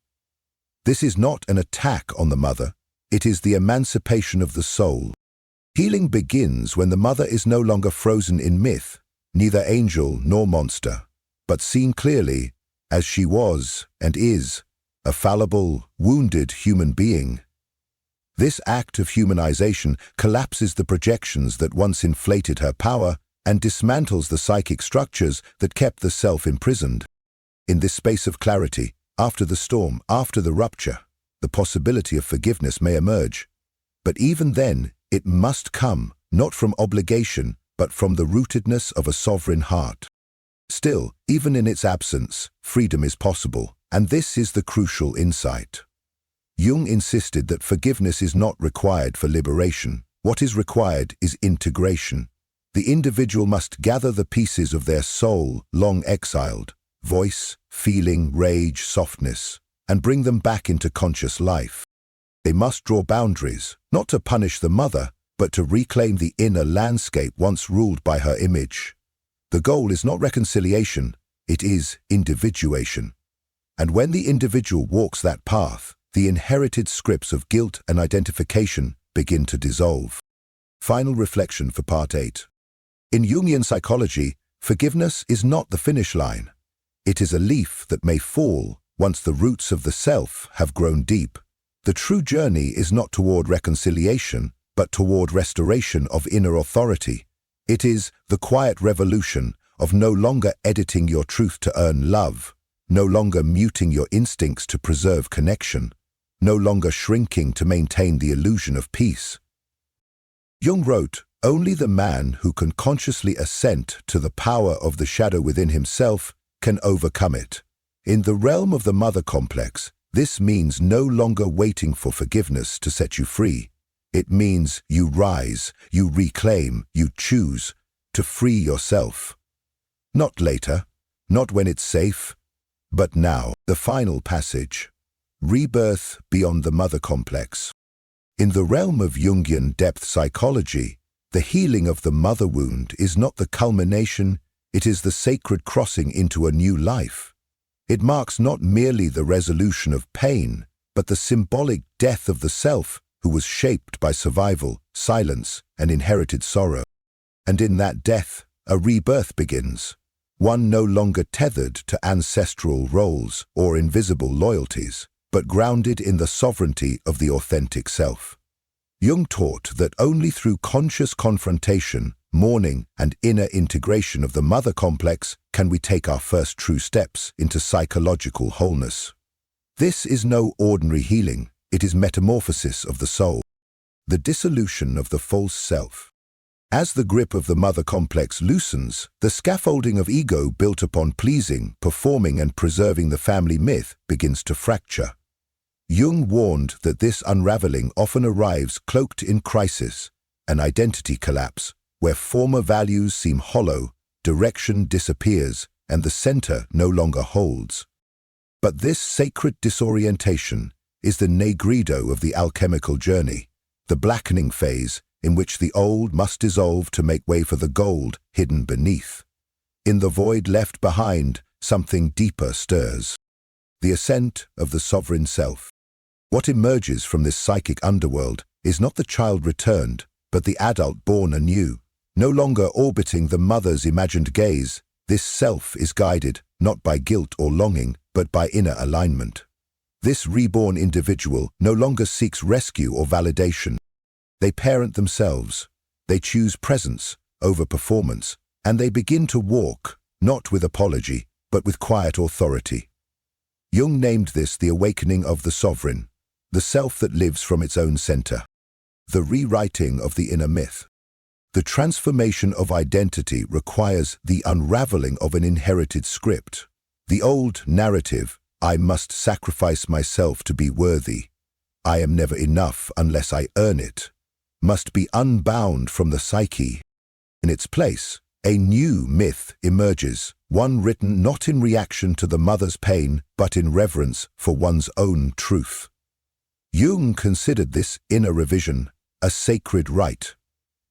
This is not an attack on the mother, it is the emancipation of the soul. Healing begins when the mother is no longer frozen in myth, neither angel nor monster, but seen clearly as she was and is, a fallible, wounded human being. This act of humanization collapses the projections that once inflated her power and dismantles the psychic structures that kept the self imprisoned. In this space of clarity, after the storm, after the rupture, the possibility of forgiveness may emerge. But even then, it must come, not from obligation, but from the rootedness of a sovereign heart. Still, even in its absence, freedom is possible, and this is the crucial insight. Jung insisted that forgiveness is not required for liberation. What is required is integration. The individual must gather the pieces of their soul, long exiled, voice, feeling, rage, softness, and bring them back into conscious life. They must draw boundaries, not to punish the mother, but to reclaim the inner landscape once ruled by her image. The goal is not reconciliation, it is individuation. And when the individual walks that path, the inherited scripts of guilt and identification begin to dissolve. Final reflection for Part 8. In Jungian psychology, forgiveness is not the finish line. It is a leaf that may fall once the roots of the self have grown deep. The true journey is not toward reconciliation, but toward restoration of inner authority. It is the quiet revolution of no longer editing your truth to earn love, no longer muting your instincts to preserve connection, no longer shrinking to maintain the illusion of peace. Jung wrote, "Only the man who can consciously assent to the power of the shadow within himself can overcome it." In the realm of the mother complex, this means no longer waiting for forgiveness to set you free. It means you rise, you reclaim, you choose to free yourself. Not later, not when it's safe, but now. The final passage. Rebirth beyond the mother complex. In the realm of Jungian depth psychology, the healing of the mother wound is not the culmination, it is the sacred crossing into a new life. It marks not merely the resolution of pain, but the symbolic death of the self who was shaped by survival, silence, and inherited sorrow. And in that death, a rebirth begins, one no longer tethered to ancestral roles or invisible loyalties, but grounded in the sovereignty of the authentic self. Jung taught that only through conscious confrontation, mourning, and inner integration of the mother complex can we take our first true steps into psychological wholeness. This is no ordinary healing, it is metamorphosis of the soul, the dissolution of the false self. As the grip of the mother complex loosens, the scaffolding of ego built upon pleasing, performing, and preserving the family myth begins to fracture. Jung warned that this unraveling often arrives cloaked in crisis, an identity collapse, where former values seem hollow, direction disappears, and the center no longer holds. But this sacred disorientation is the negrido of the alchemical journey, the blackening phase in which the old must dissolve to make way for the gold hidden beneath. In the void left behind, something deeper stirs. The ascent of the sovereign self. What emerges from this psychic underworld is not the child returned, but the adult born anew. No longer orbiting the mother's imagined gaze, this self is guided not by guilt or longing, but by inner alignment. This reborn individual no longer seeks rescue or validation. They parent themselves. They choose presence over performance, and they begin to walk, not with apology, but with quiet authority. Jung named this the awakening of the sovereign, the self that lives from its own center. The rewriting of the inner myth. The transformation of identity requires the unraveling of an inherited script. The old narrative, I must sacrifice myself to be worthy, I am never enough unless I earn it, must be unbound from the psyche. In its place, a new myth emerges, one written not in reaction to the mother's pain, but in reverence for one's own truth. Jung considered this inner revision a sacred rite,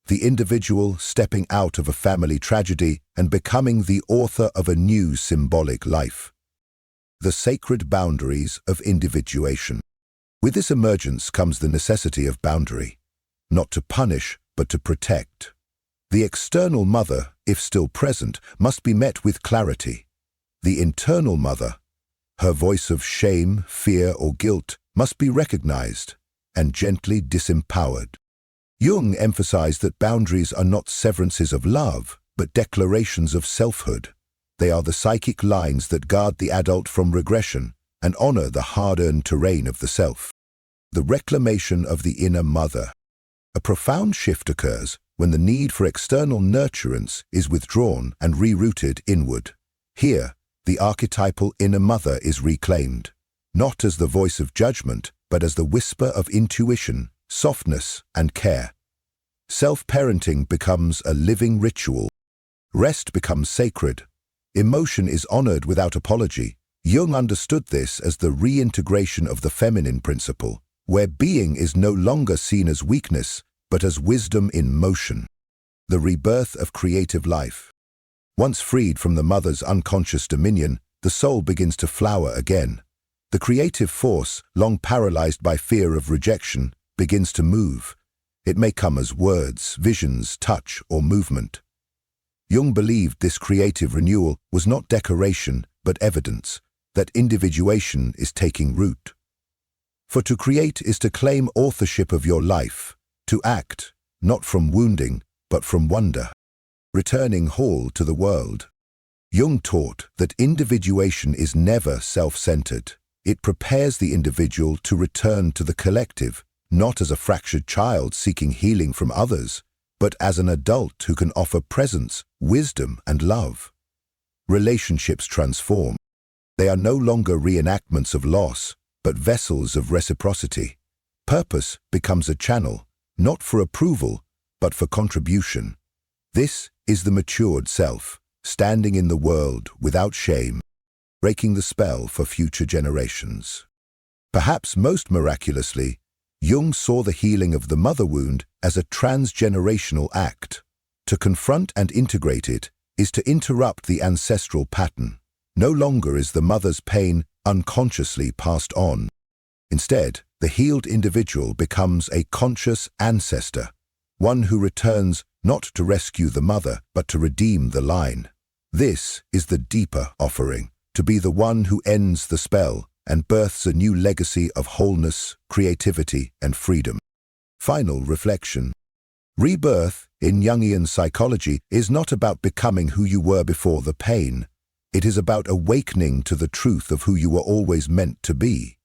the individual stepping out of a family tragedy and becoming the author of a new symbolic life. The sacred boundaries of individuation. With this emergence comes the necessity of boundary, not to punish, but to protect. The external mother, if still present, must be met with clarity. The internal mother, her voice of shame, fear, or guilt, must be recognized and gently disempowered. Jung emphasized that boundaries are not severances of love, but declarations of selfhood. They are the psychic lines that guard the adult from regression and honor the hard-earned terrain of the self. The reclamation of the inner mother. A profound shift occurs when the need for external nurturance is withdrawn and rerouted inward. Here, the archetypal inner mother is reclaimed, not as the voice of judgment, but as the whisper of intuition, softness, and care. Self-parenting becomes a living ritual. Rest becomes sacred. Emotion is honored without apology. Jung understood this as the reintegration of the feminine principle, where being is no longer seen as weakness, but as wisdom in motion. The rebirth of creative life. Once freed from the mother's unconscious dominion, the soul begins to flower again. The creative force, long paralyzed by fear of rejection, begins to move. It may come as words, visions, touch, or movement. Jung believed this creative renewal was not decoration, but evidence that individuation is taking root. For to create is to claim authorship of your life, to act, not from wounding, but from wonder, returning whole to the world. Jung taught that individuation is never self-centered. It prepares the individual to return to the collective, not as a fractured child seeking healing from others, but as an adult who can offer presence, wisdom, and love. Relationships transform. They are no longer reenactments of loss, but vessels of reciprocity. Purpose becomes a channel, not for approval, but for contribution. This is the matured self, standing in the world without shame, breaking the spell for future generations. Perhaps most miraculously, Jung saw the healing of the mother wound as a transgenerational act. To confront and integrate it is to interrupt the ancestral pattern. No longer is the mother's pain unconsciously passed on. Instead, the healed individual becomes a conscious ancestor, one who returns not to rescue the mother, but to redeem the line. This is the deeper offering, to be the one who ends the spell and births a new legacy of wholeness, creativity, and freedom. Final reflection. Rebirth, in Jungian psychology, is not about becoming who you were before the pain. It is about awakening to the truth of who you were always meant to be.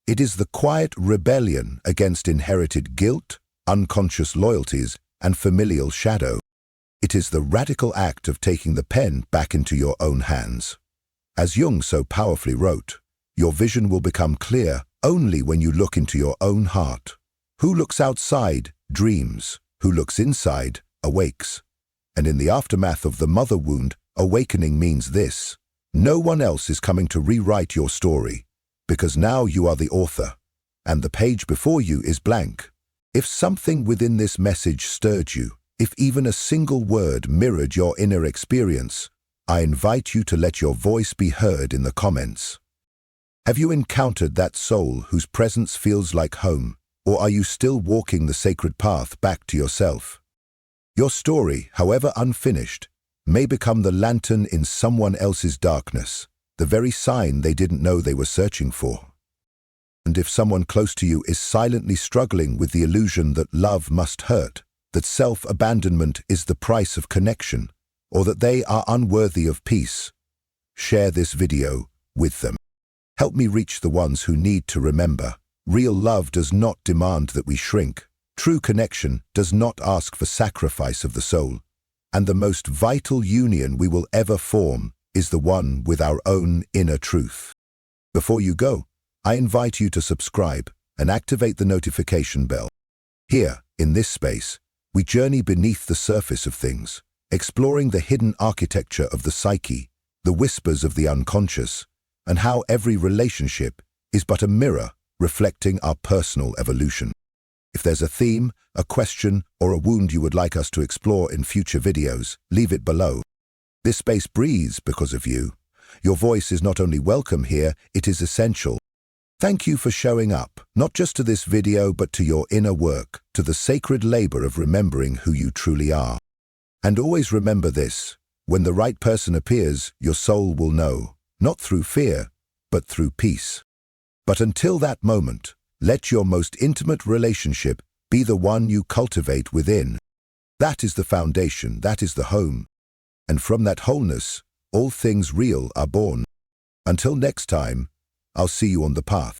It is the quiet rebellion against inherited guilt, unconscious loyalties, and familial shadow. It is the radical act of taking the pen back into your own hands. As Jung so powerfully wrote, your vision will become clear only when you look into your own heart. Who looks outside dreams. who looks inside, awakes. And in the aftermath of the mother wound, awakening means this: no one else is coming to rewrite your story, because now you are the author, and the page before you is blank. If something within this message stirred you, if even a single word mirrored your inner experience, I invite you to let your voice be heard in the comments. Have you encountered that soul whose presence feels like home, or are you still walking the sacred path back to yourself? Your story, however unfinished, may become the lantern in someone else's darkness, the very sign they didn't know they were searching for. And if someone close to you is silently struggling with the illusion that love must hurt, that self-abandonment is the price of connection, or that they are unworthy of peace, share this video with them. Help me reach the ones who need to remember. Real love does not demand that we shrink. True connection does not ask for sacrifice of the soul. And the most vital union we will ever form is the one with our own inner truth. Before you go, I invite you to subscribe and activate the notification bell. Here, in this space, we journey beneath the surface of things, exploring the hidden architecture of the psyche, the whispers of the unconscious, and how every relationship is but a mirror reflecting our personal evolution. If there's a theme, a question, or a wound you would like us to explore in future videos, leave it below. This space breathes because of you. Your voice is not only welcome here, it is essential. Thank you for showing up, not just to this video but to your inner work, to the sacred labor of remembering who you truly are. And always remember this: when the right person appears, your soul will know, not through fear, but through peace. But until that moment, let your most intimate relationship be the one you cultivate within. That is the foundation, that is the home. And from that wholeness, all things real are born. Until next time, I'll see you on the path.